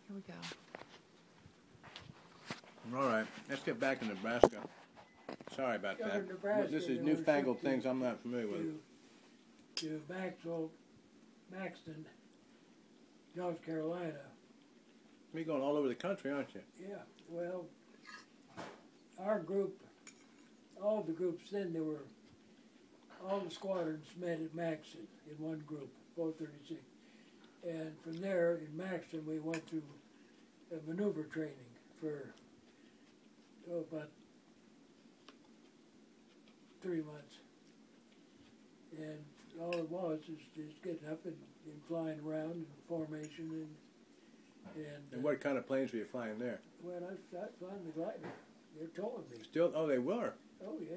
Here we go. All right, let's get back to Nebraska. Sorry about that. This is newfangled things I'm not familiar with. To Maxton, North Carolina. You're going all over the country, aren't you? Yeah, well, our group, all the groups then, all the squadrons met at Maxton in one group, 436. And from there, in Maxton, we went through maneuver training for about 3 months. And all it was is just getting up and flying around in formation. And what kind of planes were you flying there? Well, I was flying the glider. They're towing me. Still? Oh, they were? Oh, yeah.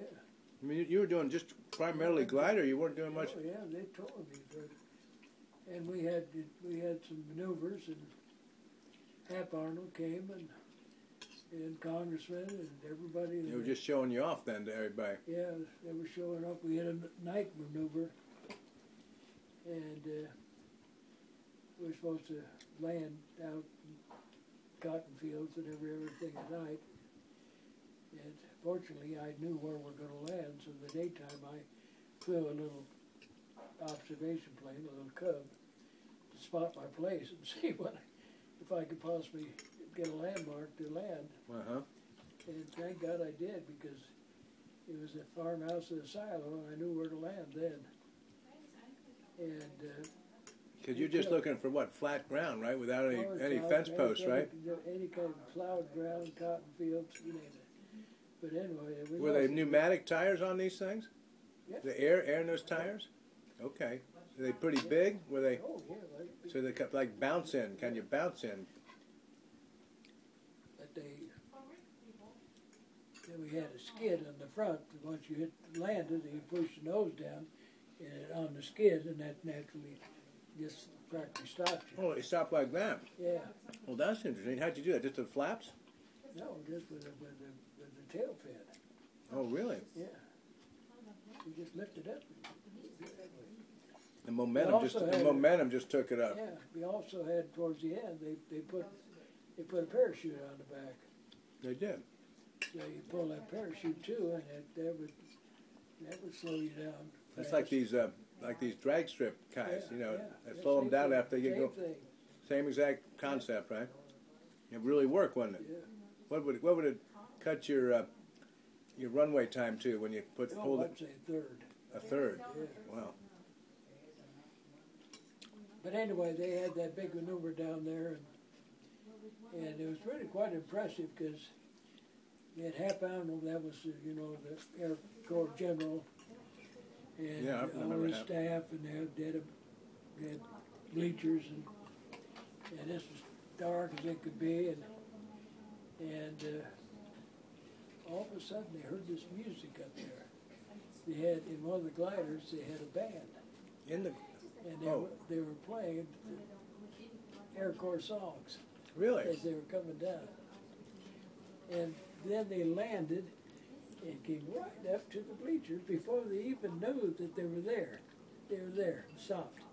I mean, you were doing just primarily glider. You weren't doing much. Oh, yeah, they towed me. And we had some maneuvers, and Hap Arnold came, and Congressman, and everybody. They were just showing you off then to everybody. Yeah, they were showing off. We had a night maneuver, and we were supposed to land out in cotton fields and everything at night. And fortunately, I knew where we were going to land, so the daytime I flew a little observation plane, a little Cub, to spot my place and see if I could possibly get a landmark to land. And thank God I did, because it was a farmhouse in a silo, and I knew where to land then. And because you're just looking for what, flat ground, right? Without any fence posts, right? Any kind of plowed ground, cotton fields, you name it. But anyway, were they pneumatic tires on these things? Yeah. The air in those tires? Okay. Are they pretty big? Were they? Oh, yeah. So they could like bounce in. Can you bounce in? But then we had a skid on the front. Once you landed, you push the nose down on the skid, and that naturally just practically stopped you. Oh, it stopped like that? Yeah. Well, that's interesting. How'd you do that? Just the flaps? No, just with the tail fin. Oh, really? Yeah. You just lift it up. The momentum just took it up. Yeah. We also had towards the end they put a parachute on the back. They did. So you pull that parachute too, and that would slow you down. It's like these drag strip guys, yeah, you know, yeah. that slow them down after you go. Thing. Same exact concept, right? It really worked, wouldn't it? Yeah. What would it cut your runway time to when you pulled it? I'd say a third. A third. Yeah. Wow. But anyway, they had that big maneuver down there, and it was really quite impressive, because they had Hap Arnold, that was the Air Corps General, and yeah, all his staff, and they had bleachers, and this was dark as it could be, and all of a sudden they heard this music up there. They had, in one of the gliders, they had a band. And they were playing Air Corps songs. Really? As they were coming down. And then they landed and came right up to the bleachers before they even knew that they were there. They were there and stopped.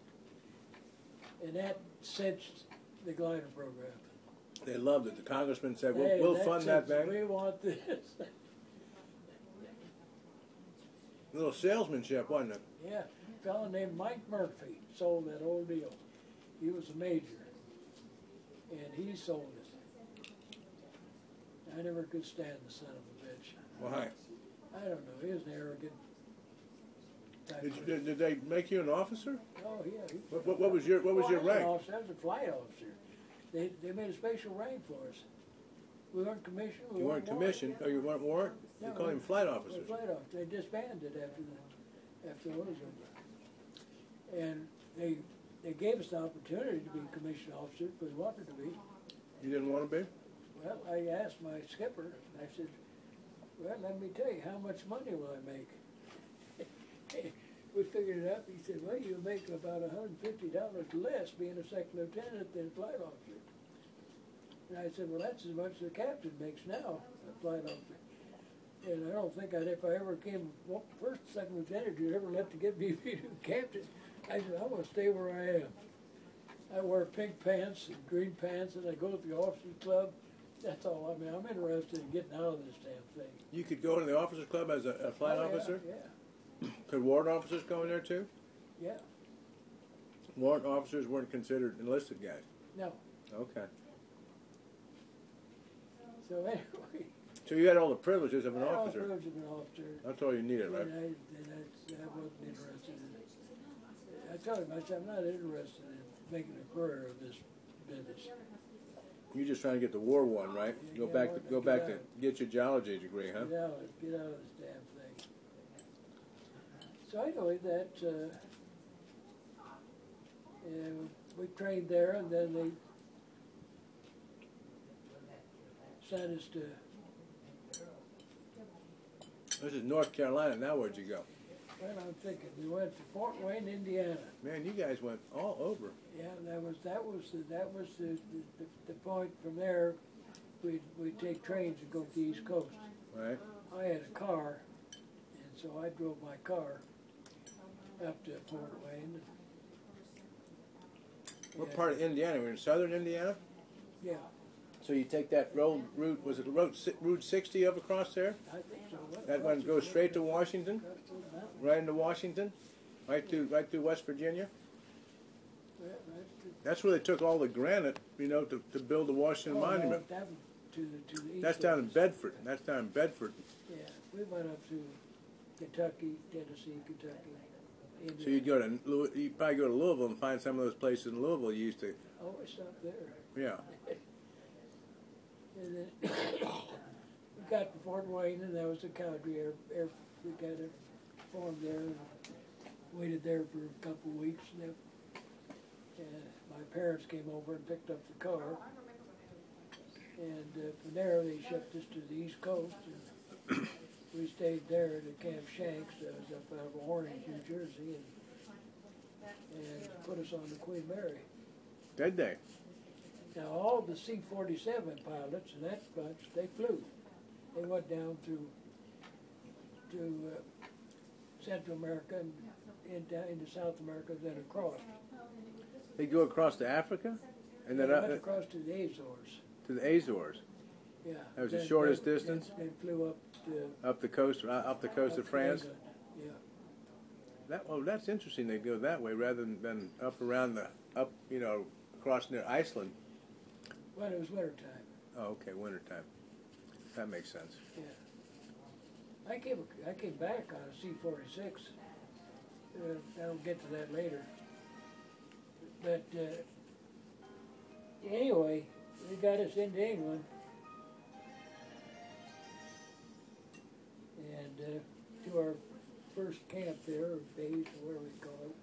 And that cinched the glider program. They loved it. The congressman said, we'll fund that thing. We want this. A little salesmanship, wasn't it? Yeah. A fellow named Mike Murphy sold that whole deal. He was a major, and he sold it. I never could stand the son of a bitch. Why? I don't know. He was an arrogant type. Did they make you an officer? Oh yeah. What was your rank? I was a flight officer. They made a special rank for us. We weren't commissioned. You weren't commissioned? Oh, you weren't warrant? No, you called him flight officers. Flight officer. They disbanded after it was over. And they gave us the opportunity to be commissioned officers, but we wanted to be. You didn't want to be? Well, I asked my skipper, and I said, well, let me tell you, how much money will I make? We figured it out. He said, well, you'll make about $150 less being a second lieutenant than a flight officer. And I said, well, that's as much as the captain makes now, a flight officer. And I don't think if I ever came first, second lieutenant, you'd ever let to get me to captain. I said, I'm going to stay where I am. I wear pink pants and green pants, and I go to the officers club. That's all. I mean, I'm interested in getting out of this damn thing. You could go to the officers club as a flight officer? Yeah. Could warrant officers go in there too? Yeah. Warrant officers weren't considered enlisted guys? No. Okay. So anyway. So you had all the privileges of an officer? All the privileges of an officer. That's all you needed, right? And I wasn't interested in it. I told him, I said, I'm not interested in making a career of this business. You're just trying to get the war won, right? Yeah, Go back to get your geology degree, huh? Get out of this damn thing. So anyway, that we trained there, and then they sent us to. This is North Carolina. Now where'd you go? Well, I'm thinking we went to Fort Wayne, Indiana. Man, you guys went all over. Yeah, that was the point. From there, we'd take trains and go to the East Coast. Right. I had a car, and so I drove my car up to Fort Wayne. What part of Indiana? We're in southern Indiana? Yeah. So you take that route, was it Route 60 up across there? I think so. That one goes straight to Washington? Right into Washington? Right through West Virginia? Yeah, That's where they took all the granite, to build the Washington Monument. No, that was to the east. That's down in Bedford. That's down in Bedford. Yeah, we went up to Kentucky, Tennessee, Kentucky. Indiana. So you'd probably go to Louisville and find some of those places in Louisville you used to. Oh, we stopped there. Yeah. And then we got to Fort Wayne, and that was the cadre we got it formed there, and waited there for a couple of weeks, and my parents came over and picked up the car, and from there they shipped us to the East Coast, and we stayed there at Camp Shanks that was up out of Orange, New Jersey, and put us on the Queen Mary. Did they? Now, all the C-47 pilots and that bunch, they flew. They went down to Central America and down into South America, then across. They go across to Africa, and then They went across to the Azores. To the Azores. Yeah. That was the shortest distance. They flew up the coast of France. Yeah. That's interesting. They go that way rather than across near Iceland. Well, it was wintertime. Oh, okay, wintertime. That makes sense. Yeah. I came back on a C-46. I'll get to that later. But anyway, they got us into England, and to our first camp there, or base, or whatever we call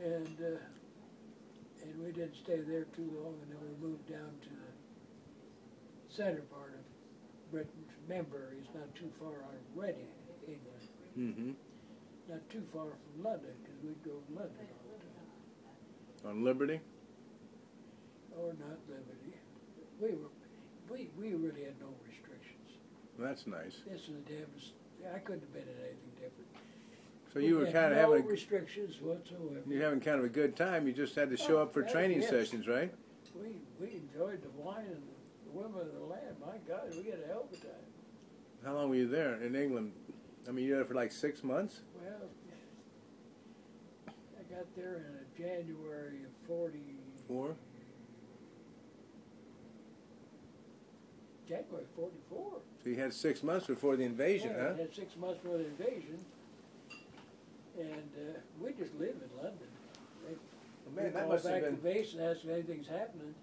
it. And we didn't stay there too long, and then we moved down to the center part of Britain. Membury is not too far out of Reading, England. Mm-hmm. Not too far from London, because we'd go to London all the time. On Liberty? Or not Liberty. We really had no restrictions. That's nice. This is the damnedest. I couldn't have been in anything different. So you were kind of having having no restrictions whatsoever. You're having kind of a good time. You just had to show up for training sessions, right? We enjoyed the wine and the women of the land. My God, we had a hell of a time. How long were you there in England? I mean, you were there for like 6 months? Well, I got there in January of 44. January 44. So you had 6 months before the invasion, huh? I had 6 months before the invasion. And we just live in London. Man, that call must have back been... to base and ask if anything's happening.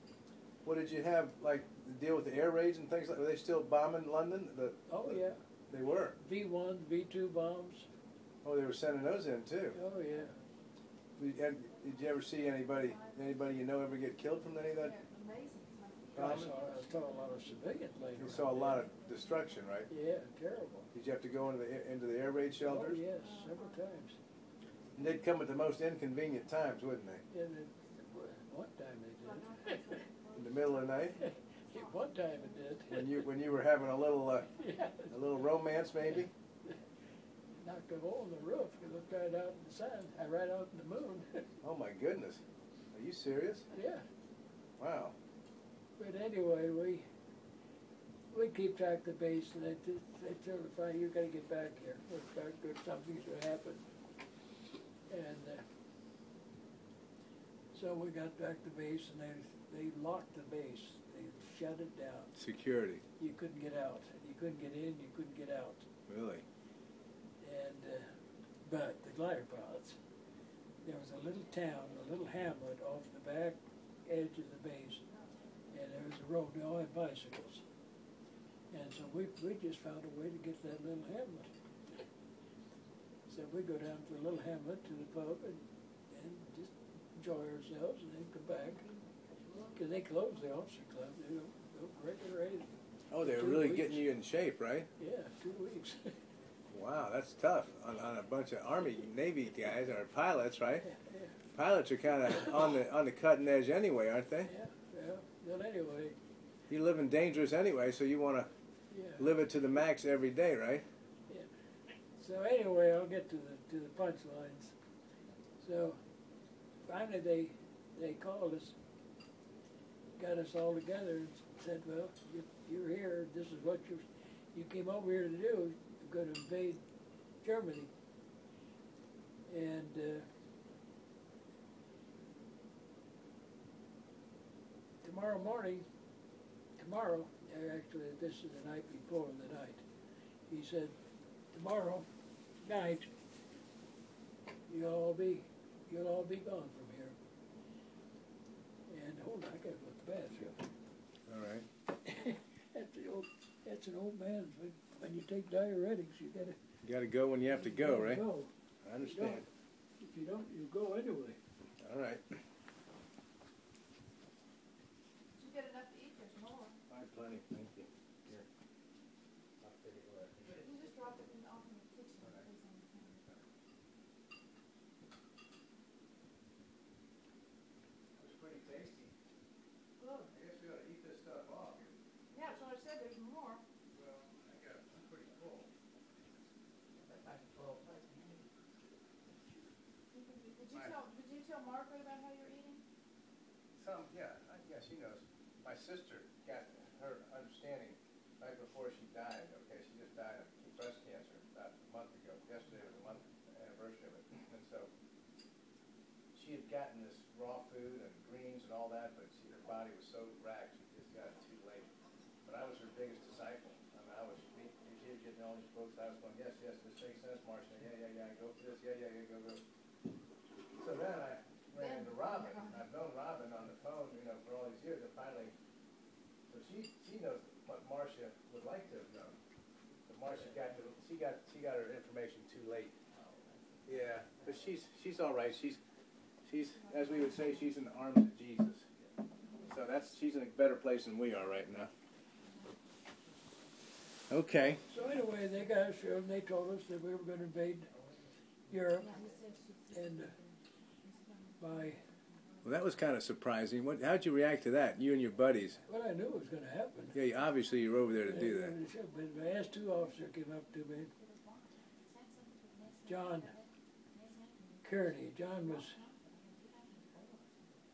What did you have, like, to deal with the air raids and things like that? Were they still bombing London? Yeah. They were? V-1, V-2 bombs. Oh, they were sending those in, too. Oh, yeah. Did you ever see anybody you know ever get killed from any of that bombing? I saw a lot of civilians later. You saw a lot of destruction, right? Yeah, terrible. Did you have to go into the air raid shelters? Oh, yes, several times. And they'd come at the most inconvenient times, wouldn't they? Yeah, one time they did. In the middle of the night? One time it did. When you were having a little romance, maybe? knocked a hole in the roof. It looked right out in the sun, right out in the moon. Oh my goodness. Are you serious? Yeah. Wow. But anyway, we keep track of the base, and they tell us, "Fine, you got to get back here. Something's going to happen." And so we got back to base, and they locked the base. They shut it down. Security. You couldn't get out. You couldn't get in. You couldn't get out. Really? And but the glider pilots, there was a little town, a little hamlet off the back edge of the base, and there was a road. They all had bicycles, and so we just found a way to get to that little hamlet. So we go down to the little hamlet to the pub and just enjoy ourselves, and then come back because they closed the officer club. They go regular raid. Oh, they were really getting you in shape, right? Yeah, 2 weeks. Wow, that's tough on a bunch of Army, Navy guys or pilots, right? Yeah. Pilots are kind of on the cutting edge anyway, aren't they? Yeah. Well, anyway. You're living dangerous anyway, so you want to live it to the max every day, right? Yeah. So anyway, I'll get to the punchlines. So finally, they called us, got us all together, and said, "Well, you're here. This is what you came over here to do. You're going to invade Germany." And tomorrow, actually this is the night before the night, he said, "Tomorrow night, you'll all be gone from here." And hold on, I gotta go to the bathroom. All right. That's an old man's. When you take diuretics, you gotta go when you have to go, right? Go. I understand. If you don't, you go anyway. All right. Did you get enough to eat? There's more. I have plenty, thank you. Here. You just drop it off in the kitchen. Right. It was pretty tasty. Good. I guess we ought to eat this stuff off. Yeah, that's what I said. There's more. Well, I'm pretty full. Did you tell Margaret about how you're eating? Yeah, she knows. My sister got her understanding right before she died. Okay, she just died of breast cancer about a month ago. Yesterday was a month anniversary of it, and so she had gotten this raw food and greens and all that, but her body was so racked she just got it too late. But I was her biggest disciple. I mean, she was getting all these books. I was going, yes, this makes sense, Marcia. Yeah, go for this. Yeah, go. So then I ran into Robin. I've known Robin on the phone, for all these years. And finally, so she knows what Marcia would like to have known. But Marcia got her information too late. Yeah, but she's all right. She's as we would say, she's in the arms of Jesus. So she's in a better place than we are right now. Okay. So anyway, they got us here and they told us that we were going to invade Europe, and well, that was kind of surprising. How'd you react to that, you and your buddies? Well, I knew it was going to happen. Yeah, obviously you were over there to do that. But the S2 officer came up to me, John Kearney. John was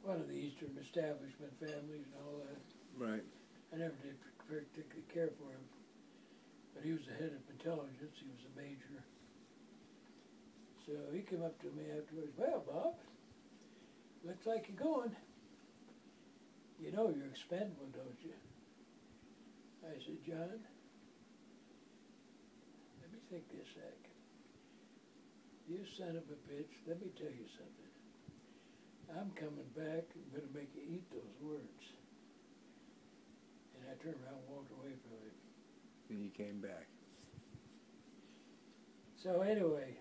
one of the Eastern establishment families and all that. Right. I never did particularly care for him, but he was the head of intelligence. He was a major. So he came up to me afterwards. "Well, Bob, looks like you're going. You know you're expendable, don't you?" I said, "John, let me think this sec. You son of a bitch, let me tell you something. I'm coming back. I'm going to make you eat those words." And I turned around and walked away from him. And you came back. So anyway,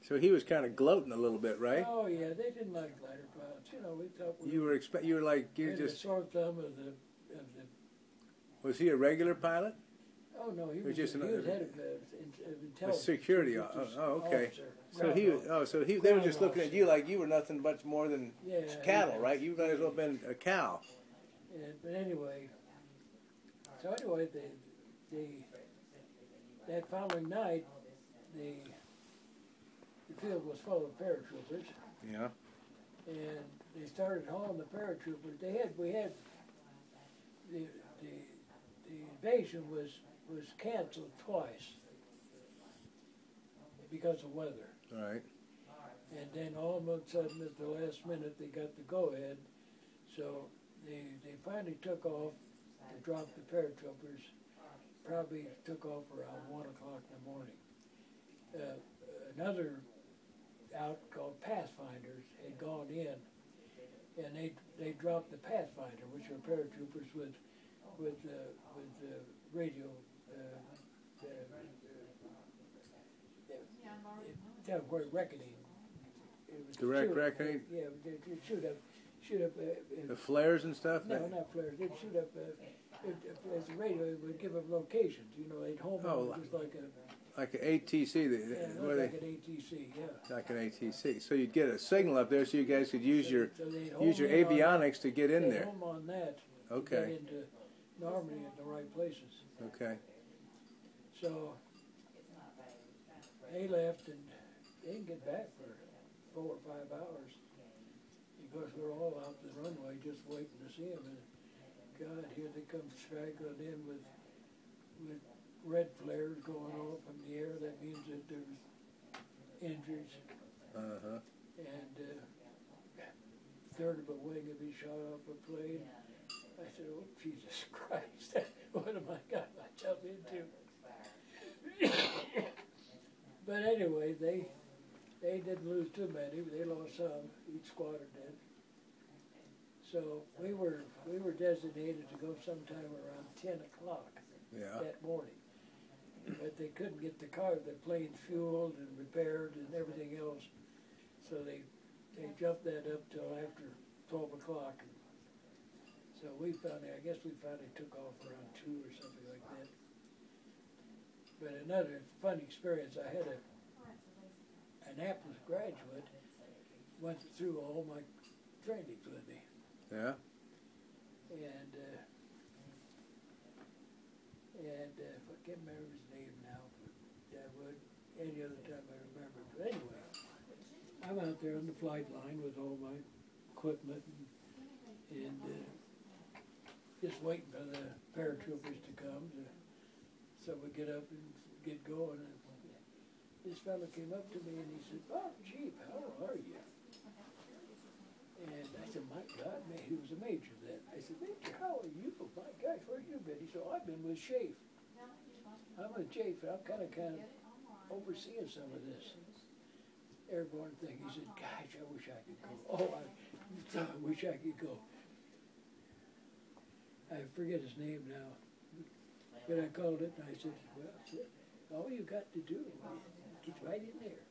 So he was kind of gloating a little bit, right? Oh yeah, they didn't like glider pilots. We thought you were the sore thumb of the. Was he a regular pilot? Oh no, he was just head of intelligence. Security. Okay. Officer. They were just looking at you like you were nothing much more than cattle, right? You might as well have been a cow. Yeah, but anyway, that following night, the field was full of paratroopers. Yeah. And they started hauling the paratroopers. We had the invasion was canceled twice because of weather. Right. And then all of a sudden, at the last minute, they got the go-ahead. So they finally took off to drop the paratroopers. Probably took off around 1 o'clock in the morning. Another out called Pathfinders had gone in, and they dropped the Pathfinder, which are paratroopers with radio. Reckoning. Direct reckoning. Yeah, they'd shoot up. The flares and stuff. No, not flares. They'd shoot up. As the radio, it would give them locations. You know, they'd home them just like a. Like an ATC. Like an ATC, yeah. Like an ATC. So you'd get a signal up there, so you guys could use your avionics to get in there. Home on that. Okay. To get into Normandy in the right places. Okay. So they left, and they didn't get back for 4 or 5 hours because we're all out the runway just waiting to see them. And God, here they come straggling in with red flares going off in the air. That means that there's injuries. Uh-huh. And third of a wing had been shot off a plane. I said, oh, Jesus Christ, what am I got myself into? But anyway, they didn't lose too many. They lost some. Each squadron did. So we were designated to go sometime around 10 o'clock that morning. But they couldn't get the planes fueled and repaired and everything else. So they jumped that up till after 12 o'clock. So I guess we finally took off around 2 or something like that. But another fun experience, I had an Annapolis graduate went through all my trainings with me. Yeah. And I can't remember his name now, but I would any other time I remember. But anyway, I'm out there on the flight line with all my equipment and just waiting for the paratroopers to come. So we get up and get going. And this fellow came up to me and he said, "Oh, Jeep, how are you?" And I said, "My God, man," he was a major then. I said, "Major, how are you? My gosh, where you been?" He said, "Oh, I've been with Schaefer. I'm with Schaefer. I'm kind of overseeing some of this airborne thing." He said, "Gosh, I wish I could go. Oh, I wish I could go." I forget his name now. But I called it and I said, "Well, all you got to do is get right in there.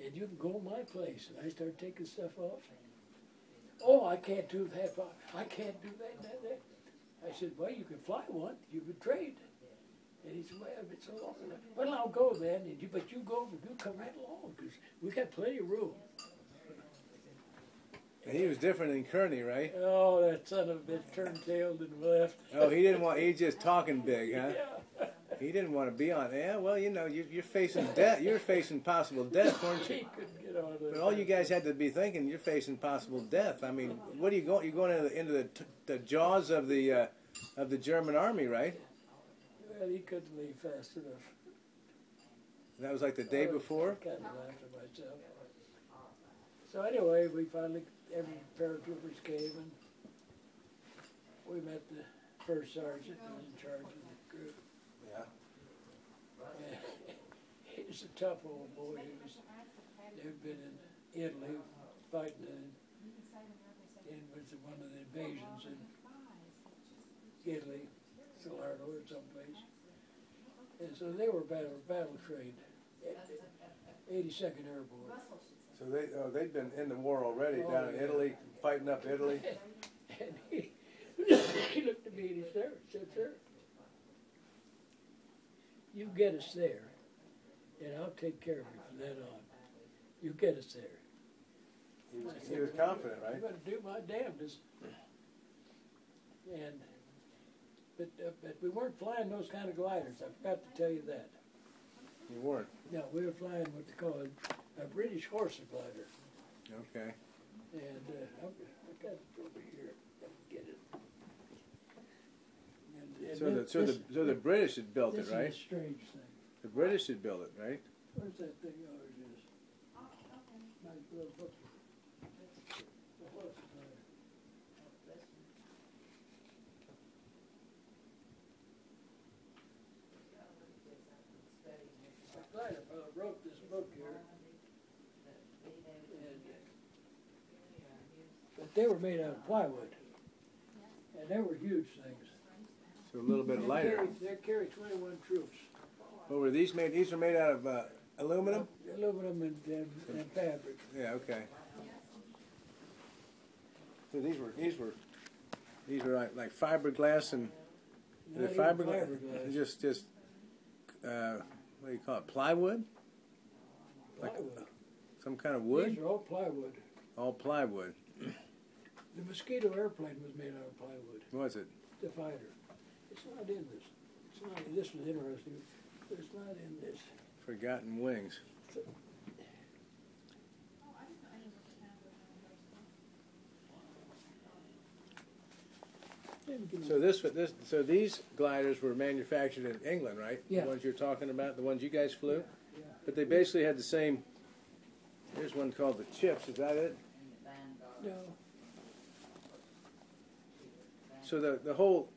And you can go to my place." And I started taking stuff off. "Oh, I can't do that. I can't do that. I said, "Well, you can fly one. You can trade." And he said, "Well, it's so long enough." "Well, I'll go then. But you go, you come right along because we got plenty of room." And he was different than Kearney, right? Oh, that son of a bitch turned tail and left. Oh, he just talking big, huh? Yeah. He didn't want to be on. Yeah, well, you know, you're facing death. You're facing possible death, weren't you? He couldn't get on it. But all you guys had to be thinking, you're facing possible death. I mean, what are you going? You're going into the jaws of the German army, right? Well, he couldn't leave fast enough. That was like the day before. I kind of laughed at myself. So anyway, every paratroopers came and we met the first sergeant who was in charge of the group. Yeah. And he was a tough old boy. They'd been in Italy fighting in one of the invasions in Italy, Salerno or someplace. And so they were battle trained. 82nd Airborne. So they'd been in the war already down in Italy, fighting up Italy. And he looked at me and he said, "Sir, you get us there, and I'll take care of you from then on. You get us there." He was confident, right? I'm going to do my damnedest. But we weren't flying those kind of gliders. I forgot to tell you that. You weren't. No, we were flying what they call a British horse glider. Okay. And I got it over here. Let me get it. And So the British had built it, right? This is a strange thing. The British had built it, right? Where's that thing? Oh, it is. Nice little book. The horse glider. The glider fellow wrote this book here. But they were made out of plywood. And they were huge things. So a little bit lighter. They carry 21 troops. What were these made? These are made out of aluminum? Aluminum and fabric. Yeah, okay. So these were like fiberglass and Not even fiberglass. Just what do you call it? Plywood? Like Plywood. some kind of wood? These are all plywood. All plywood. The Mosquito airplane was made out of plywood. Was it? The fighter. It's not in this. It's not. This was interesting, but it's not in this. Forgotten Wings. So, So these gliders were manufactured in England, right? Yeah. The ones you're talking about, the ones you guys flew? yeah. But they basically had the same. Here's one called the Chips. Is that it? No. So the whole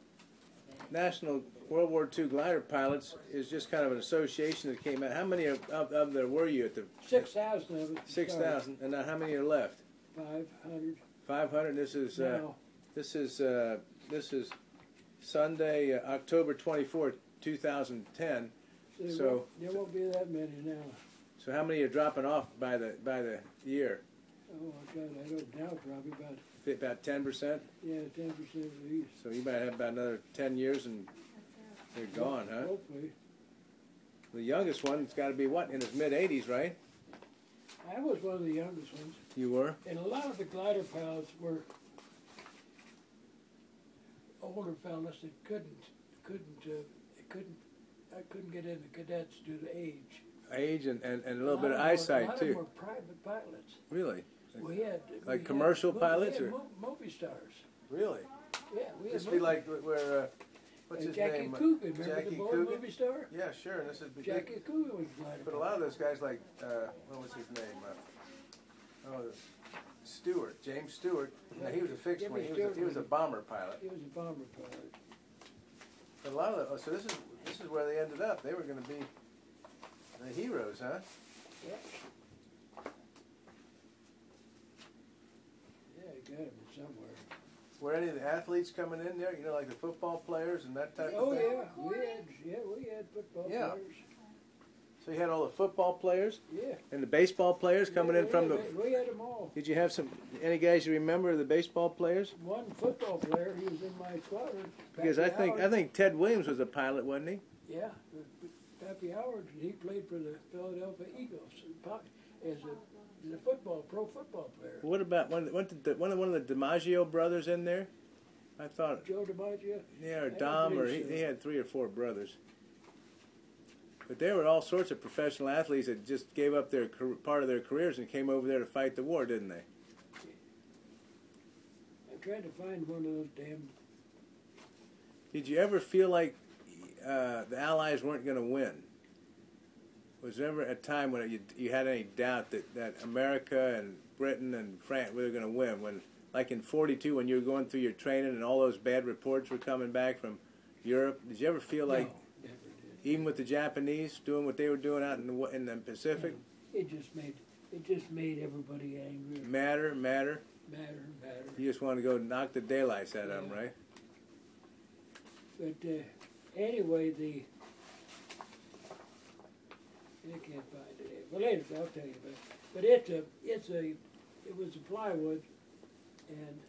National World War II glider pilots is just kind of an association that came out. How many of there were you at the 6,000 of it. 6,000? And now how many are left? 500. 500. Now, This is Sunday, October 24th, 2010. So there won't be that many now. So how many are dropping off by the year? Oh God, I don't know. Probably about 10%. yeah, 10% at least. So you might have about another 10 years and they're gone, huh? Hopefully. The youngest one's got to be what, in his mid-80s, right? I was one of the youngest ones, You were? and a lot of the glider pilots were older fellas that I couldn't get into cadets due to age. Age and a little bit of eyesight, A lot too. of them were private pilots. Really? We had commercial pilots, we had or movie stars. really? Yeah, we had This would be like where what's his Jackie name? Coogan, remember Jackie the boy Coogan? movie star? Yeah, sure. And this is Jackie Coogan was glider. But a lot of those guys, like what was his name? Stewart, James Stewart. Now, he was a fixed wing. He was a bomber pilot. He was a bomber pilot. But a lot of so this is where they ended up. They were going to be the heroes, huh? Yeah. Yeah, you got him somewhere. Were any of the athletes coming in there? You know, like the football players and that type Oh of thing? yeah, we had football Yeah. players. So you had all the football players Yeah. and the baseball players coming in from the... We had them all. Did you have any guys you remember, the baseball players? One football player, he was in my squadron. Because Pappy I Howard. think Ted Williams was a pilot, wasn't he? Yeah, Pappy Howard, he played for the Philadelphia Eagles as a pro football player. What about one of the DiMaggio brothers in there? I thought... Joe DiMaggio? Yeah, or I Dom, don't or believe so. he had 3 or 4 brothers. But they were all sorts of professional athletes that just gave up their part of their careers and came over there to fight the war, didn't they? I tried to find one of those damn... Did you ever feel like the Allies weren't going to win? Was there ever a time when you had any doubt that America and Britain and France were going to win? When, like in '42, when you were going through your training and all those bad reports were coming back from Europe, did you ever feel like, No, never did. even with the Japanese doing what they were doing out in the Pacific, It just made everybody angry. matter? Matter. You just wanted to go knock the daylights out of them, right? But anyway, I can't find it. Well, later I'll tell you about it. But it was a plywood, and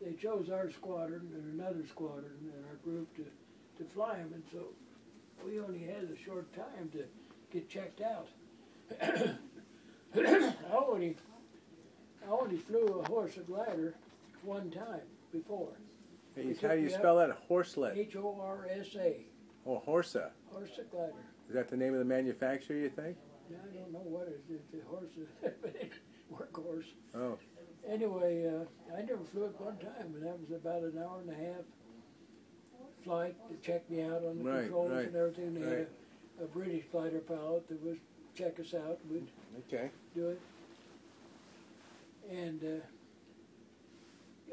they chose our squadron and another squadron in our group to fly them, and so we only had a short time to get checked out. I only flew a horse and glider one time before. How do you spell that? Horselet? Horsa. Or Horsa? Horsa glider. Is that the name of the manufacturer, you think? I don't know what it is. The horse is workhorse. Oh. Anyway, I never flew it one time, and that was about an hour and a half flight to check me out on the controls and everything. They had a British fighter pilot that was check us out. We'd do it, and it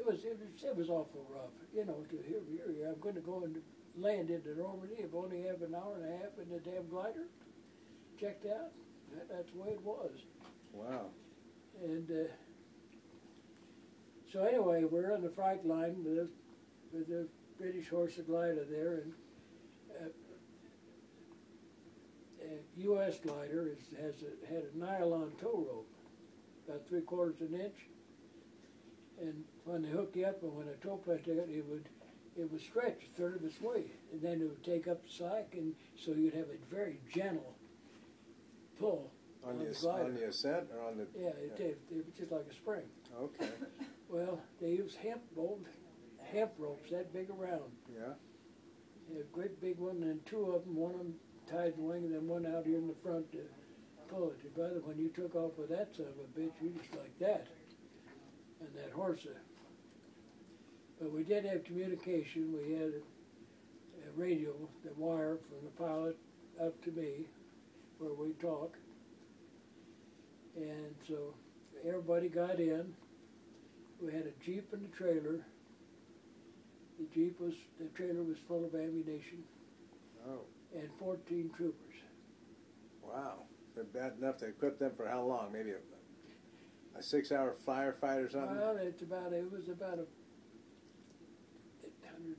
was awful rough. You know, to here I'm going to go and land into Normandy. I only have an hour and a half in the damn glider. Checked out. That's the way it was. Wow. And so anyway, we're on the flight line with the British horse glider there, and a U.S. glider had a nylon tow rope, about 3/4 of an inch, and when they hook you up and when a tow plate took it, it would stretch a third of its weight, and then it would take up the slack, and so you'd have a very gentle pull on the glider. On the ascent or on the... Yeah, it was just like a spring. Okay. Well, they used old hemp ropes that big around. Yeah. A great big one, and two of them, one of them tied the wing, and then one out here in the front to pull it. Your brother, when you took off with that son of a bitch, you just like that, and that horse. But we did have communication. We had a radio, the wire from the pilot up to me, where we talk. And so everybody got in. We had a Jeep and a trailer. The trailer was full of ammunition. Oh. And 14 troopers. Wow. They're bad enough to equip them for how long? Maybe a 6-hour firefight or something? Well, it was about a 120, 100,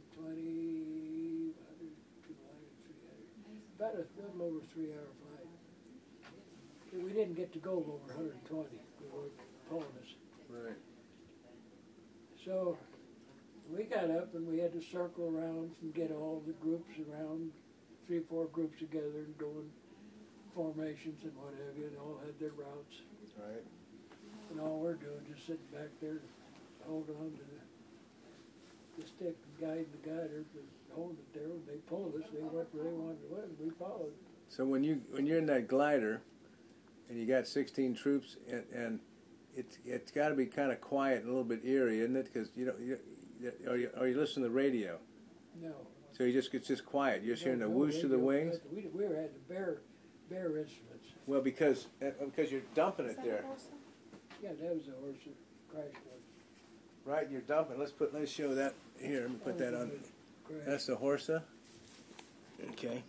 200, 300, about a little over 3-hour flight. We didn't get to go over 120. We were pulling us. Right. So we got up and we had to circle around and get all the groups around, 3 or 4 groups together and go in formations and what have you, and all had their routes. Right. And all we're doing is just sitting back there to hold on to the stick and guide the guider, but hold it there. When they pulled us, they went where they wanted to go, and we followed. So when you're in that glider and you got 16 troops and it's got to be kind of quiet and a little bit eerie, isn't it? Because are you listening to the radio? No. So it's just quiet. You're just hearing the whoosh of the wings. We were at the bare instruments. Well, because you're dumping it there. Yeah, that was a horse that crashed one. Right, you're dumping. Let's show that here. Let me put that on. That's the Horsa. Okay.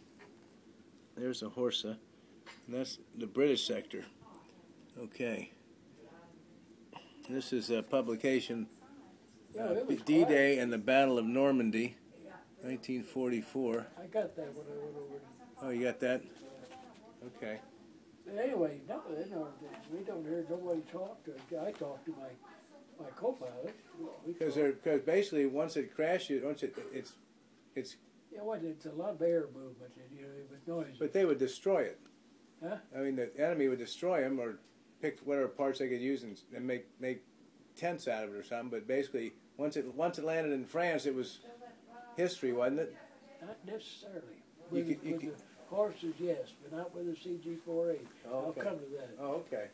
There's the Horsa. And that's the British sector. Okay. This is a publication, D-Day and the Battle of Normandy, 1944. I got that when I went over. Oh, you got that? Okay. But anyway, we don't hear nobody talk to it. I talked to my co-pilot. Because basically once it crashes, it's yeah, it's a lot of air movement, it was noisy. But they would destroy it. Huh? I mean, the enemy would destroy them or pick whatever parts they could use and make tents out of it or something. But basically, once it landed in France, it was history, wasn't it? Not necessarily. With the horses, yes, but not with the CG-4A. Oh, okay. I'll come to that. Oh, okay.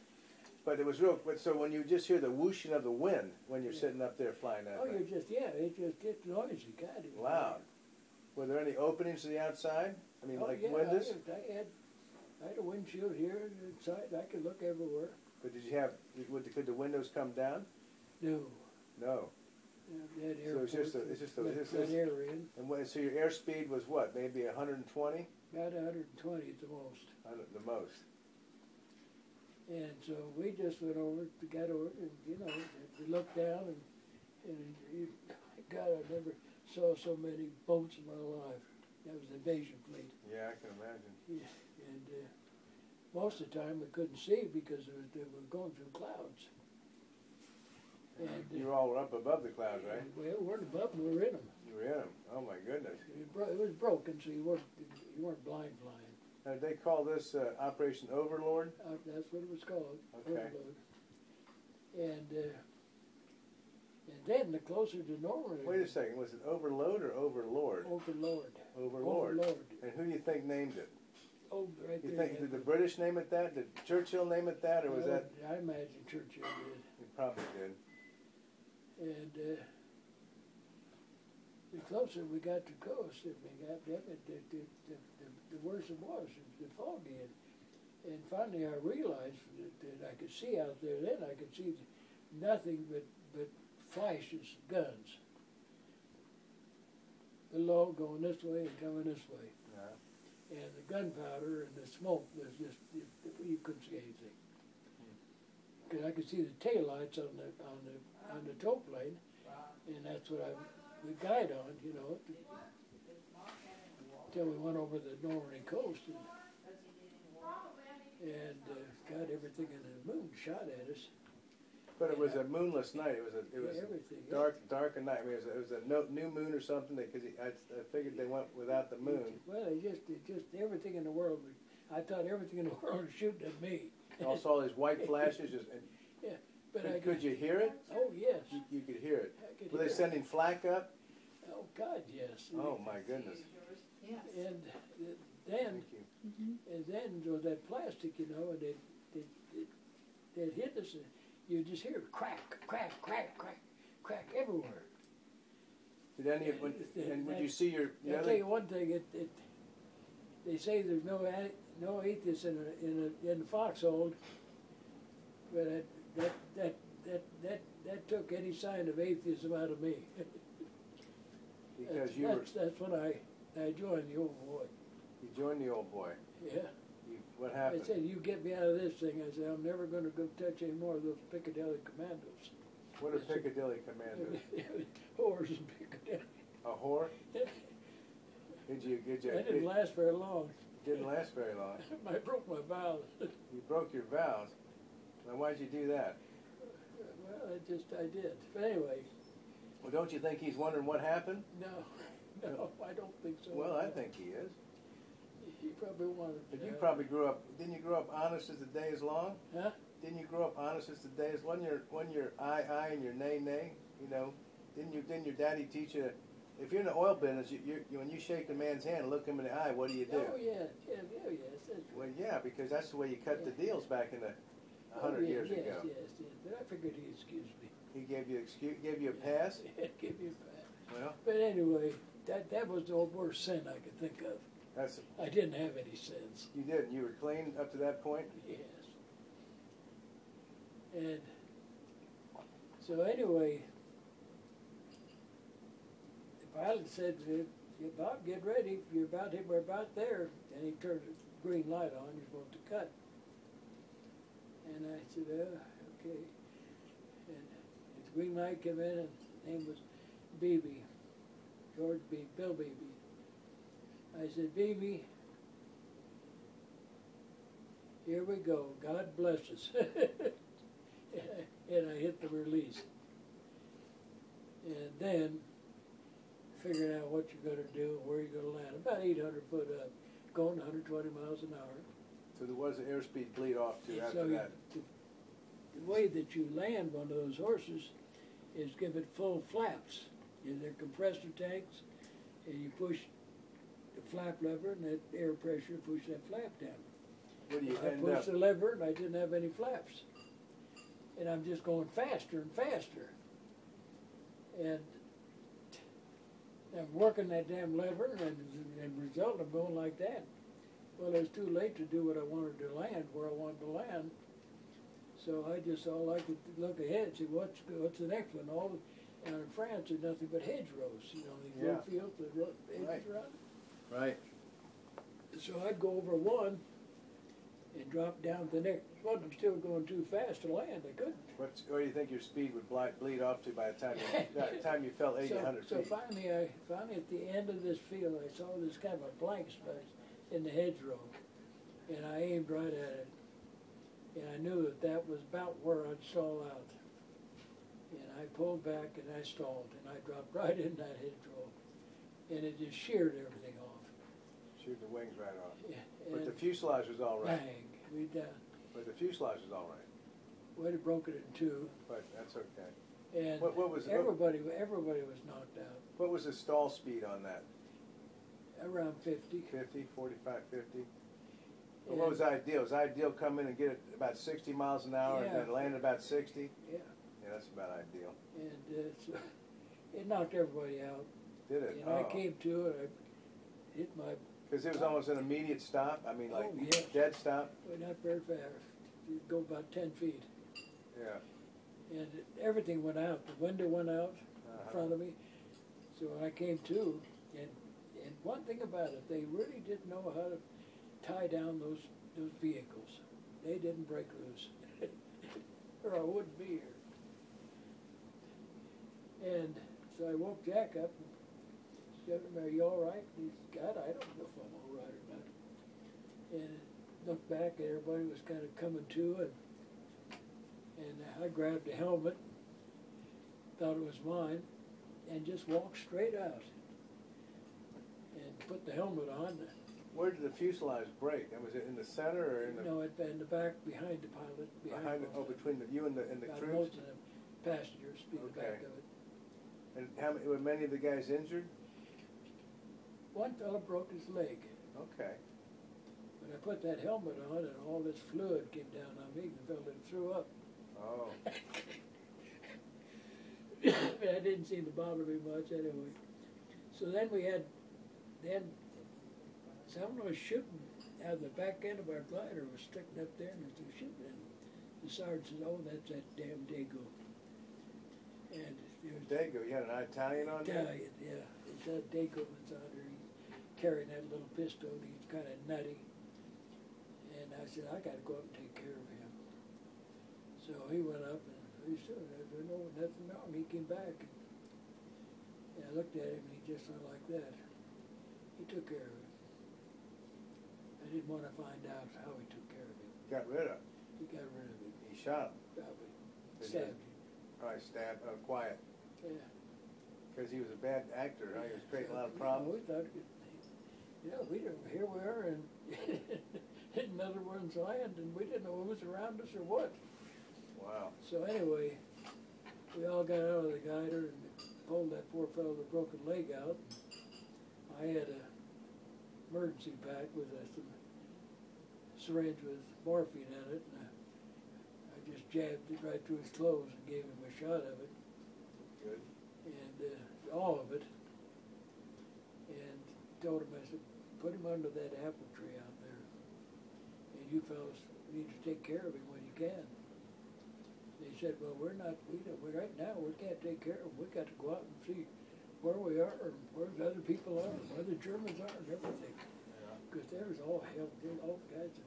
But it was real. But so when you just hear the whooshing of the wind when you're sitting up there flying that thing. It just gets noisy, God. Loud. Were there any openings to the outside? I mean, windows? I had a windshield here and inside. I could look everywhere. But could the windows come down? No. No. That air so it's just air in. And so your airspeed was what? Maybe 120? About 120 at the most. The most. And so we just got over, and we looked down, and God, I never saw so many boats in my life. That was the invasion fleet. Yeah, I can imagine. Yeah, and most of the time we couldn't see because they were going through clouds. And you all were up above the clouds, right? Well, we weren't above them, we were in them. You were in them. Oh my goodness. It was broken, so you weren't blind flying. Now, they call this Operation Overlord? That's what it was called. Okay. Overlord. And then the closer to Normandy. Wait a second. Was it Overload or Overlord? Overlord. Overlord. Overlord. And who do you think named it? Oh, right You there. think, did the British name it that? Did Churchill name it that, or was that? I imagine Churchill did. He probably did. And the closer we got to coast, and we got them, the worse it was, the foggy. And finally I realized that I could see out there then, I could see nothing but flashes, guns. Below going this way and coming this way. Yeah. And the gunpowder and the smoke was just, you couldn't see anything. Because I could see the taillights on the tow plane, and that's what we guide on, you know, till we went over the Normandy coast and got everything in the moon shot at us. But it was a moonless night. It was everything, dark and night. I mean, it was a new moon or something. Because I figured they went without the moon. Well, it just everything in the world. I thought everything in the world was shooting at me. You all saw these white flashes. Yeah, but could you hear it? Oh yes. You could hear it. Were they hear sending flak up? Oh God, yes. Oh my goodness. Yes. And then, and then was that plastic, you know, and they'd hit us, and you just hear crack, crack, crack, crack, crack everywhere. Did any of and would you see your? I'll tell you one thing. They say there's no atheists in the foxhole, but that took any sign of atheism out of me. Because that's when I joined the old boy. You joined the old boy. Yeah. What happened? I said, you get me out of this thing. I said, I'm never going to go touch any more of those Piccadilly Commandos. What are Piccadilly Commandos? Whores in Piccadilly. A whore? Did you? That didn't last very long. Didn't last very long. I broke my vows. You broke your vows. Now why'd you do that? Well, I did. But anyway. Well, don't you think he's wondering what happened? No, I don't think so. Well, I think he is. He probably wanted to. But you probably grew up. Didn't you grow up honest as the day is long? Huh? Didn't you grow up honest as the day is? Wasn't your I and your nay? You know, didn't your daddy teach you? If you're in the oil business, when you shake a man's hand and look him in the eye, what do you do? Oh yeah, yes. Well, yeah, because that's the way you cut the deals back in the 100 years ago. Yes. But I figured he excused me. He gave you a pass. Gave me a pass. Well, but anyway, that was the worst sin I could think of. I didn't have any sins. You didn't. You were clean up to that point. Yes. And so anyway, the pilot said, "Bob, get ready. We're about there." And he turned the green light on. You're supposed to cut. And I said, "Okay." And the green light came in, and his name was Beebe, George Beebe, Bill Beebe. I said, "Beebe, here we go. God bless us." And I hit the release. And then figuring out what you're going to do and where you're going to land. About 800 foot up, going 120 miles an hour. So there was an airspeed bleed off to after that. The way that you land one of those horses is give it full flaps. They're compressor tanks, and you push the flap lever, and that air pressure push that flap down. What do you I end up? pushed the lever, and I didn't have any flaps. And I'm just going faster and faster. And I'm working that damn lever, and result I'm going like that. Well, it was too late to do what I wanted to land, where I wanted to land. So all I could look ahead and see what's the next one. All down in France, there's nothing but hedgerows. You know, these little fields with hedges around. Right. So I'd go over one and drop down the next one. I'm still going too fast to land. I couldn't. What do you think your speed would bleed off to by the time you fell 800 feet? So finally at the end of this field, I saw this kind of a blank space in the hedgerow, and I aimed right at it. And I knew that was about where I'd stall out. And I pulled back and I stalled, and I dropped right in that hedgerow, and it just sheared everything off. Sheared the wings right off. Yeah. But the fuselage was all right. Bang, we done. But the fuselage was all right. We'd have broken it in two. But that's okay. And what was everybody was knocked out. What was the stall speed on that? Around 50. 50, 45, 50? And what was ideal? Was ideal come in and get it about 60 miles an hour and then land at about 60? Yeah. Yeah, that's about ideal. And so it knocked everybody out. Did it? And I came to it, I hit my... Because it was almost an immediate stop? I mean, like, dead stop? Well, not very fast. You'd go about 10 feet. Yeah. And everything went out. The window went out in front of me. So I came to, and one thing about it, they really didn't know how to tie down those vehicles. They didn't break loose, or I wouldn't be here. And so I woke Jack up and said, "Are you all right?" And he said, "God, I don't know if I'm all right or not." And looked back, and everybody was kind of coming to, and I grabbed the helmet, thought it was mine, and just walked straight out and put the helmet on. Where did the fuselage break? And was it in the center or in the... No, in the back behind the pilot. Behind between you and the troops? Most of the passengers be the back of it. And how many, were many of the guys injured? One fellow broke his leg. Okay. When I put that helmet on and all this fluid came down on me, the fellow threw up. Oh. But that didn't seem to bother me much anyway. So then someone was shooting out of the back end of our glider, was sticking up there, and they were shooting. And the sergeant said, "Oh, that's that damn Dago." And it was Dago, you had an Italian on there? Italian, yeah. It's that Dago was on there. He's carrying that little pistol. He's kind of nutty. And I said, "I got to go up and take care of him." So he went up, and he said, "There's nothing wrong." He came back, and I looked at him, and he just went like that. He took care of him. I didn't want to find out how he took care of him. Got rid of him? He got rid of him. He shot him? Probably. Stabbed him. Oh, he stabbed. Oh, quiet. Yeah. Because he was a bad actor, huh? He was creating a lot of problems. We thought, here we are in another one's land, and we didn't know who was around us or what. Wow. So anyway, we all got out of the glider and pulled that poor fellow with a broken leg out. I had a emergency pack with some syringe with morphine in it, and I just jabbed it right through his clothes and gave him a shot of it. Good. And all of it. And told him, I said, "Put him under that apple tree out there. And you fellows need to take care of him when you can." They said, "Well, right now we can't take care of him. We got to go out and see where we are, and where the other people are, and where the Germans are, and everything." Because there was all hell, all kinds of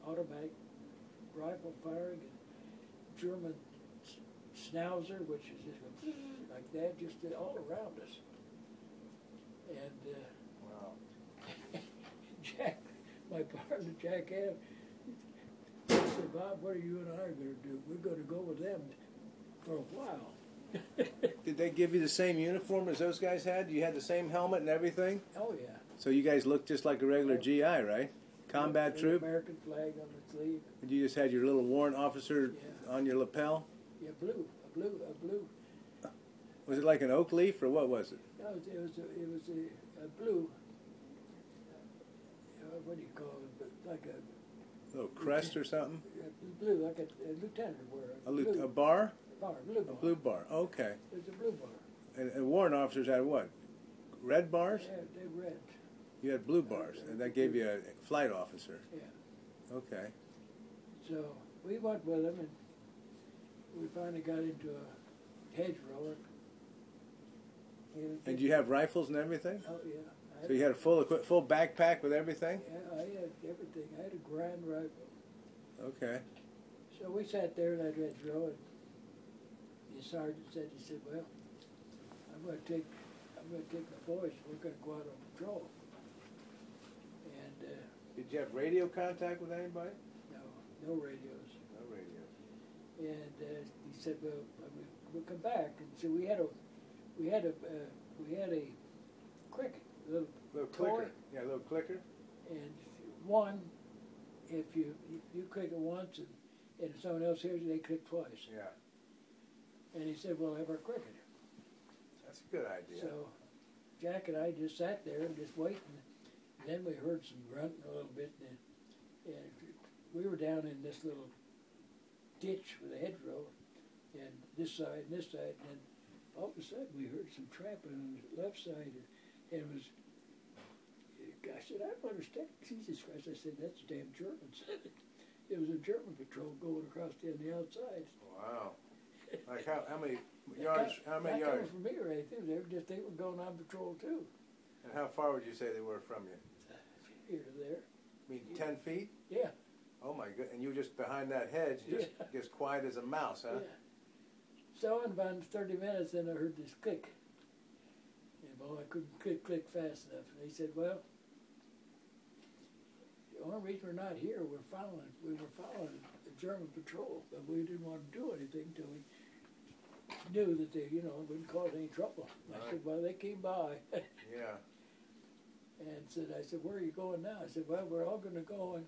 automatic rifle firing and German schnauzer, which is just like that, just all around us. And wow. Jack, my partner, Jack Ham, said, "Bob, what are you and I going to do? We're going to go with them for a while." Did they give you the same uniform as those guys had? You had the same helmet and everything? Oh, yeah. So you guys looked just like a regular GI, right? Combat troop? American flag on the sleeve. And you just had your little warrant officer on your lapel? Yeah, blue. Was it like an oak leaf, or what was it? No, it was a blue. What do you call it? Like a little crest or something? Blue, like a lieutenant would wear. A bar? Blue bar. A blue bar. Okay. It was a blue bar. And warrant officers had what? Red bars? Yeah, they red. You had blue bars, and that gave you a flight officer. Yeah. Okay. So we went with them, and we finally got into a hedgerow. And you have rifles and everything? Oh, yeah. So you had a full backpack with everything? Yeah, I had everything. I had a grand rifle. Okay. So we sat there in that hedgerow, and the sergeant said, "Well, I'm going to take my boys. We're going to go out on patrol." And did you have radio contact with anybody? no radios. No radios. And he said, "Well, we'll come back." And so we had a cricket, little clicker. toy. Yeah, a little clicker. And one, if you click it once and someone else hears you, they click twice. Yeah. And he said, "We'll have our cricket." That's a good idea. So Jack and I just sat there and just waiting. And then we heard some grunting a little bit, and And we were down in this little ditch with a hedgerow, and this side and this side, and then all of a sudden we heard some trampling on the left side, and it was, I said, I don't understand, Jesus Christ, I said, that's damn Germans. It was a German patrol going across on the outside. Wow. Like how many yards? How many yards? Not coming from me or anything. They were going on patrol too. And how far would you say they were from you? Here to there. I mean, 10 feet? Yeah. Oh my good! And you were just behind that hedge, just quiet as a mouse, huh? Yeah. So in about 30 minutes, then I heard this click. And boy, I couldn't click fast enough. And they said, "Well, the only reason we're not here, we were following a German patrol, but we didn't want to do anything until we knew that they, wouldn't cause any trouble." Right. I said, "Well, they came by." Yeah. And I said, "Where are you going now?" I said, "Well, we're all going to go, and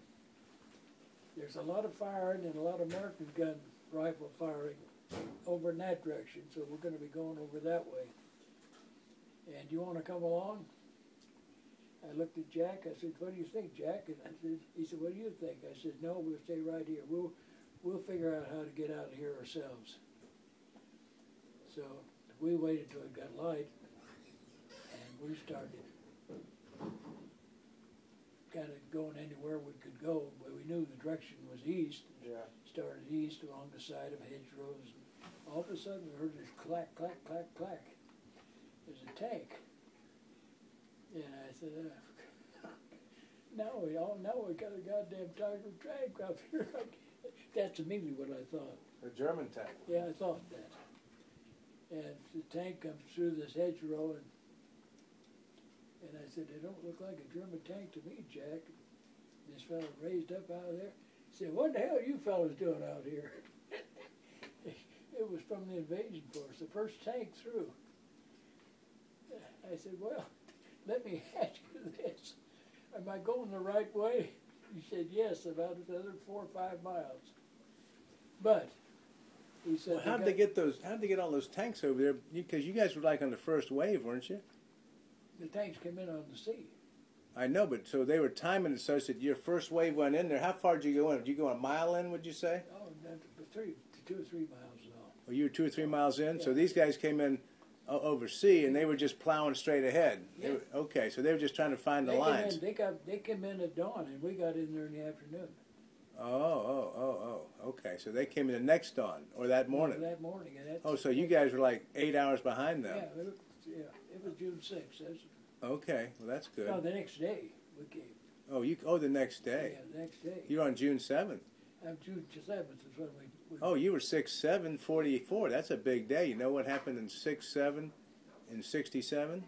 there's a lot of firing and a lot of American gun rifle firing over in that direction, so we're going to be going over that way. And you want to come along?" I looked at Jack. I said, "What do you think, Jack?" And he said, "What do you think?" I said, "No, we'll stay right here. We'll figure out how to get out of here ourselves." So we waited till it got light, and we started kind of going anywhere we could go, but we knew the direction was east. Yeah. Started east along the side of hedgerows. All of a sudden we heard this clack, clack, clack, clack. There's a tank. And I said, now we got a goddamn Tiger tank up here. That's immediately what I thought. A German tank. Yeah, I thought that. And the tank comes through this hedgerow, and I said, "They don't look like a German tank to me, Jack." This fellow raised up out of there. He said, "What the hell are you fellows doing out here?" It was from the invasion force, the first tank through. I said, "Well, let me ask you this. Am I going the right way?" He said, "Yes, about another 4 or 5 miles." But he said, "Well, how'd they get all those tanks over there? Because you guys were like on the first wave, weren't you?" The tanks came in on the sea. I know, but so they were timing it so that your first wave went in there. How far did you go in? Did you go a mile in, would you say? Oh, 2 or 3 miles now. Oh, you were 2 or 3 miles in? Yeah. So these guys came in overseas, and they were just plowing straight ahead. Yeah. Okay, so they were just trying to find the lines. They came in at dawn, and we got in there in the afternoon. Oh, okay. So they came in the next dawn, or that morning? That morning. And so you guys were like 8 hours behind them. Yeah, it was June 6th. Okay, well that's good. No, the next day we came. The next day. Yeah, the next day. You're on June 7th. June 7th is when we Oh, you were 6/7/44. That's a big day. You know what happened in 6/7 in 67?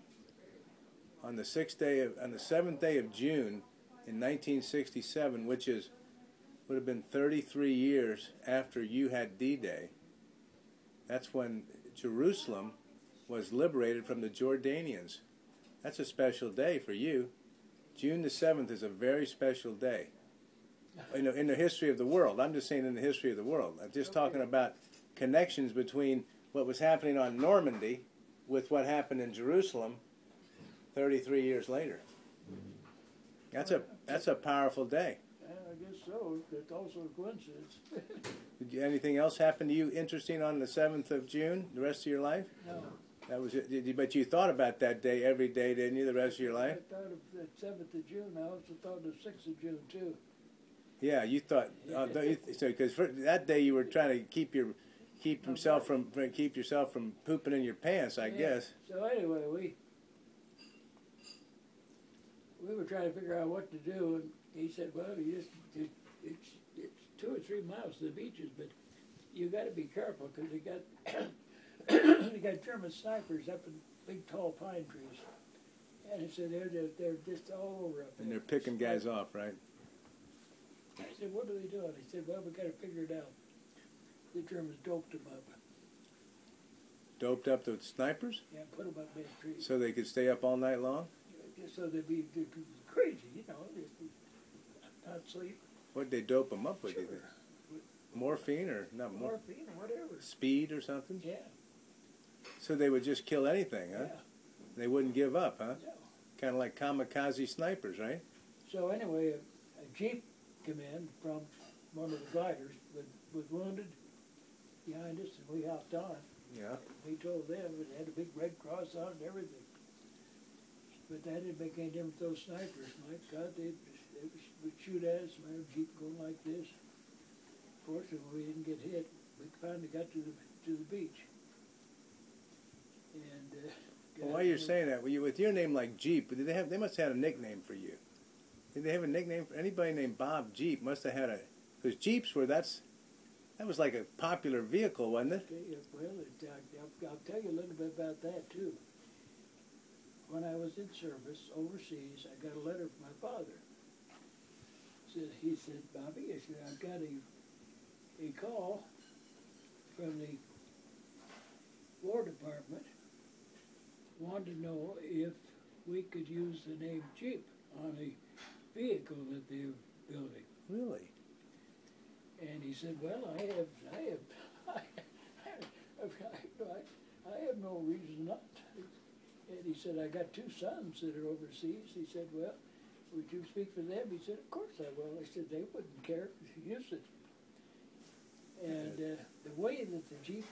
On the 7th day of June in 1967, which would have been 33 years after you had D-Day. That's when Jerusalem was liberated from the Jordanians. That's a special day for you. June the 7th is a very special day in the history of the world. I'm just saying in the history of the world. I'm just talking about connections between what was happening on Normandy with what happened in Jerusalem 33 years later. That's a powerful day. I guess so. It's also a coincidence. Anything else happen to you interesting on the 7th of June, the rest of your life? No. That was it. But you thought about that day every day, didn't you, the rest of your life? I thought of the 7th of June. I also thought of the 6th of June, too. Yeah, you thought, because that day you were trying to keep yourself from pooping in your pants, I guess. So anyway, we were trying to figure out what to do, and he said, "Well, it's 2 or 3 miles to the beaches, but you got to be careful because they got German snipers up in big tall pine trees." And he said they're just all over up there. And they're picking guys off, right? I said, "What are they doing?" He said, "Well, we got to figure it out." The Germans doped them up. Doped up the snipers? Yeah, put them up in trees. So they could stay up all night long? Just so they'd be crazy, just not sleep. What'd they dope them up with? Sure. Morphine or not? Morphine or whatever. Speed or something? Yeah. So they would just kill anything, huh? Yeah. They wouldn't give up, huh? No. Kind of like kamikaze snipers, right? So anyway, a Jeep come in from one of the gliders was wounded behind us, and we hopped on. Yeah. We told them it had a big red cross on it and everything. But that didn't make any difference to those snipers. My God, they would shoot at us, my Jeep going like this. Fortunately, we didn't get hit. We finally got to the beach. And Well, while you're saying that, with your name like Jeep, they must have had a nickname for you. Did they have a nickname for anybody named Bob Jeep? Must have had a, because Jeeps were that was like a popular vehicle, wasn't it? Well, I'll tell you a little bit about that too. When I was in service overseas, I got a letter from my father. He said, Bobby, I've got a call from the War Department, wanted to know if we could use the name Jeep on a vehicle that they were building. Really? And he said, well, I have no reason not to. And he said, I got two sons that are overseas. He said, well, would you speak for them? He said, of course I will. I said, they wouldn't care if you used it. And the way that the Jeep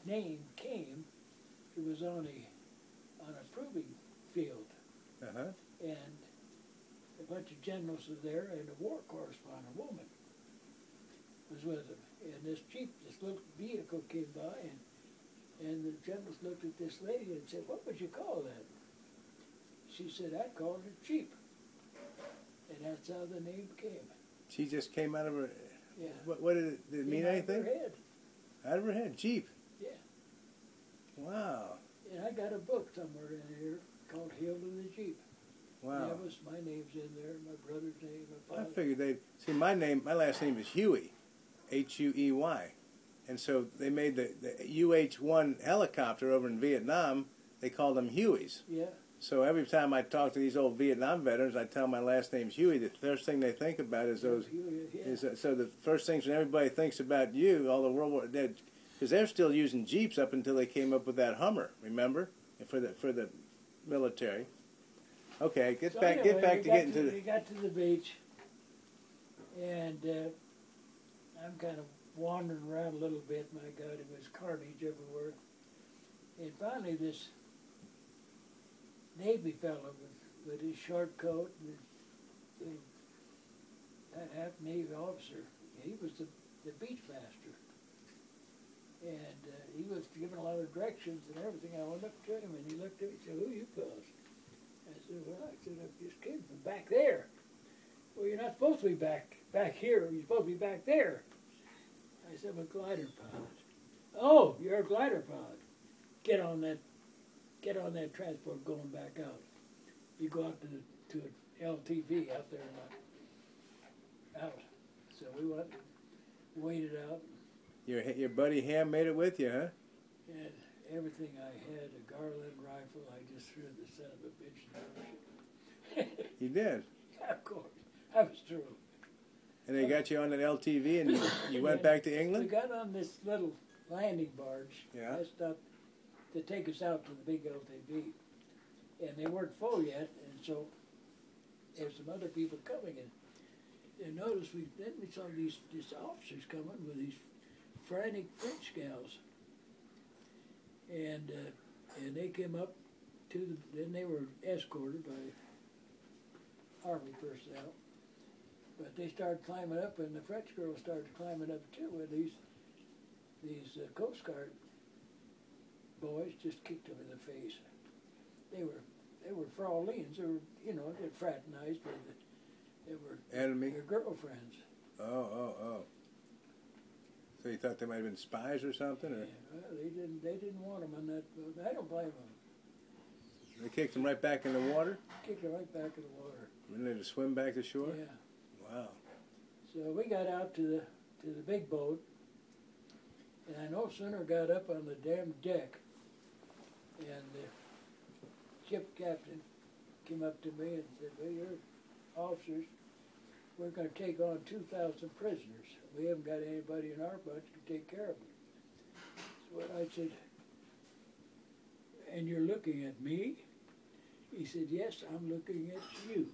name came, it was on a proving field. Uh-huh. And a bunch of generals were there, and a war correspondent, a woman, was with them. And this Jeep, this little vehicle came by, and the generals looked at this lady and said, what would you call that? She said, I'd call it a Jeep. And that's how the name came. She just came out of her... Yeah. What did it mean anything? Out of her head. Out of her head, Jeep. Yeah. Wow. And I got a book somewhere in here called Hail to the Jeep. Wow. And that was, my name's in there, my brother's name, my father's. I figured they'd... See, my last name is Huey. H-U-E-Y. And so they made the UH-1 helicopter over in Vietnam, they called them Hueys. Yeah. So every time I talk to these old Vietnam veterans, I tell them my last name's Huey. The first thing they think about is those... Yeah. So the first things when everybody thinks about you, all the World War... Because they're still using Jeeps up until they came up with that Hummer, remember? For the military. Okay, get back to getting to the... We got to the beach, and I'm kind of wandering around a little bit. My God, it was carnage everywhere. And finally, this Navy fellow with his short coat and that half Navy officer, he was the beach master. And he was giving a lot of directions and everything. I went up to him, and he looked at me and said, who you fellas? I said, well, I just came from back there. Well, you're not supposed to be back here. You're supposed to be back there. I said, I'm a glider pilot. Oh, you're a glider pilot. Get on that transport going back out. You go out to an LTV out there and out. So we went and waited out. Your buddy Ham made it with you, huh? And everything I had, a Garland rifle, I just threw the son of a bitch in the ocean. You did? Of course. That was true. And they got you on an LTV and you went back to England? We got on this little landing barge. Yeah. That's not to take us out to the big LTV. And they weren't full yet, and so there's some other people coming in. And notice then we saw these officers coming with these frantic French gals. And they came up to then they were escorted by Army personnel. But they started climbing up, and the French girls started climbing up too, and these Coast Guard boys just kicked them in the face. They were Frauleins. They were, they fraternized, but they were enemy, their girlfriends. Oh. So you thought they might have been spies or something? Or? Yeah, well, they didn't want them on that. I don't blame them. They kicked them right back in the water? Kicked them right back in the water. Were they to swim back to shore? Yeah. Wow. So we got out to the big boat, and I no sooner got up on the damn deck, and the ship captain came up to me and said, well, you're officers, we're going to take on 2,000 prisoners. We haven't got anybody in our bunch to take care of them. So I said, and you're looking at me? He said, yes, I'm looking at you.